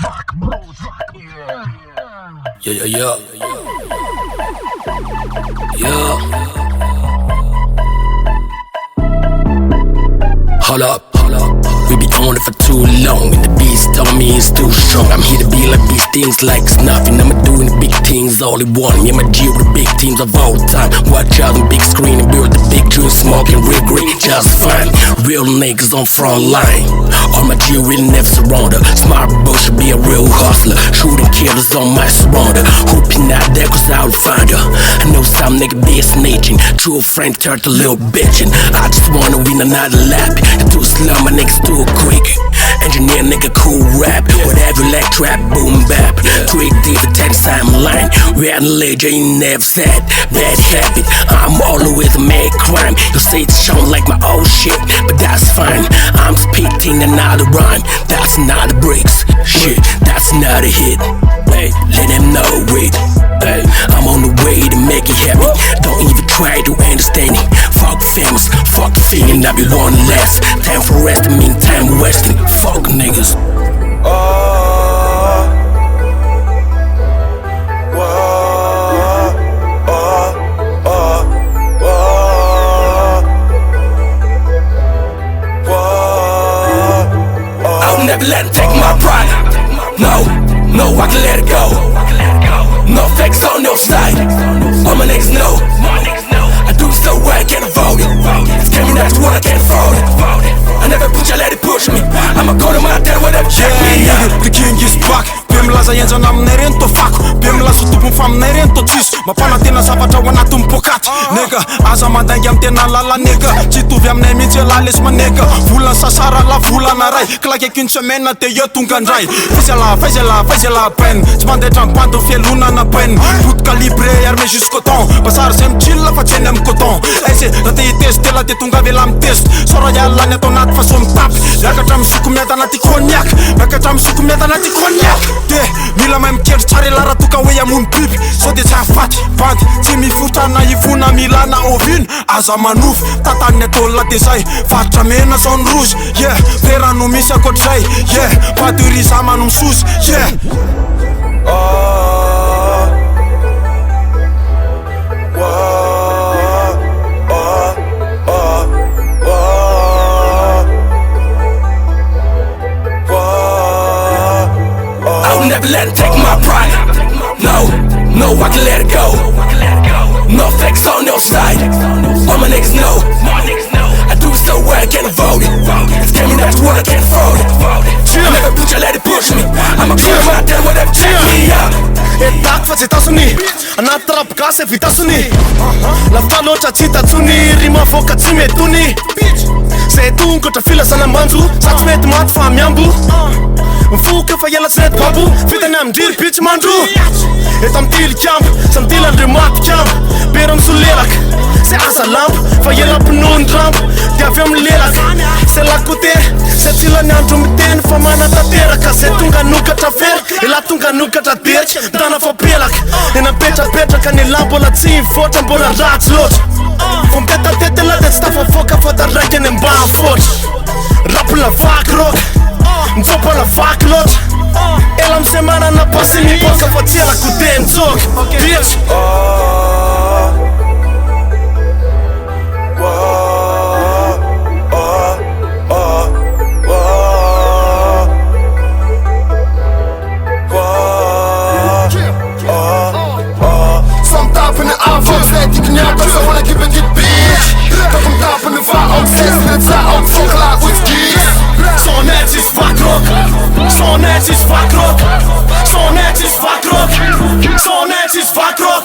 Yeah. Hold up. We be on it for too long, and the beast on me is too strong. I'm here to be like these things like it's nothing. I'm doing the big things all at once. Me and my G with the big teams of all time. Watch out on big screen and build the big dreams, smoking real great, just fine. Real niggas on front line. All my G will never surrender. Smart boy should be a real hustler. Shooting killers on my surrender. Hoping out there cause I'll find her. I know some nigga be snitching. True friend turned to little bitchin'. I just wanna win another lap. You're too slow, my niggas too quick. Engineer nigga cool rap. Whatever you like, trap, boom bap. Tweet the 10 timeline. We are the legend, you never said. Bad habit, I'm always a mad crime. You say it sound like my old shit, but that's fine. I'm spitting another rhyme. That's not a breaks. Shit, that's not a hit. Hey, let them know it. Hey, I'm on the way to make it happen. Don't even try to understand it. Fuck famous, fuck the feeling. I be one less. Time for rest, I mean time wasting. Fuck niggas. I'll never let it take my pride. No, I can let it go. No fakes on no side. All my niggas know. I do so well, I can't avoid it. It's coming out to what I can't afford it. I never push, I let it push me. I'ma go to my dad, whatever, check me out. The king is back. Bemlaza enjana aminay reny to fako. Bemlaza tompony fa aminay reny to tsiso. Mampanantena zavatra ho anatin'ny pôkaty. Nega, aza mandainga amin'ny tena lala nega. Tsy hitovy aminay mihitsy lalesy manega. Volana sasara la volana ray. Claqueco une semaine de eo tonga andray. Faiza la peine. Tsy mandaitra mipandony fialonana peine. Tout calibré armé jusqu'au temps. Basary zay michill fa tsy eny amin'ny coton. Aizy raha te hitesty la de tonga avela mitesty. Sora iala ny atao anaty fa so mitapy. Miakatra amin'ny soko miady anaty cognac. Miakatra amin'ny soko miady anaty cognac. De mila mahay miketry tsara la raha toka hoe hamono biby. Sao de tsy hahafaty bandy. Tsy mifotra na ivona milana ovina. Aza manofy tatan'ny atolona de zay. Varitra mena zone rouge. Yeah, vera no misy akoatr'izay. Yeah, pateriza mano misosy. Yeah. I'll never let it take my pride. No, I can let it go. No fakes on no side. All my niggas know. I do so well, I can't avoid it. It's coming out to what I can't afford it. I never push, I let it push me. I'ma go to my dad, whatever, check me out. Etak fa tsy tasony. Anaty rap gasy vitasony. Lafta loatra tsy tatsony. Rima voaka tsy metony. Zay tongotra filasana manjo. Sa tsy mety maty fa miambo. Mifoka fa ela tsy rety babo. Vitany amindriry bitch mandro. Eto amin'ny tilikambo. Sa mitily andreo maty kambo. Bera misolelaka. Zay asa lampo. Fa ela mpinony rampo. De avy amin'ny lelaka. Zay lakote. Zay tsilany andro miteny fa manatanteraka. Zay tonga nokatra fery. Ela tonga nokatra derika. Mitana fa pelaka. Ena mipetrapetraka ny la mbola tsy mivoatra. Mbola ratsy loatra. Vao mitetitety la de tsy tafavoaka fa taraiky any ambanivoatra. Rapina vaky roka. Mitsopa la vaky loatra. Ela misy manana pasy miboaka fa tsy ela kote mitsoka. Bitch. Some top in the avans, net die knappen, zo wanna keep it bitch. Dat komt top in de vaar, ook 6 minuten ook zo klaar with kids. Zo netjes vaak rock. Zo netjes vaak rock. Zo netjes vaak rock. Zo netjes vaak rock.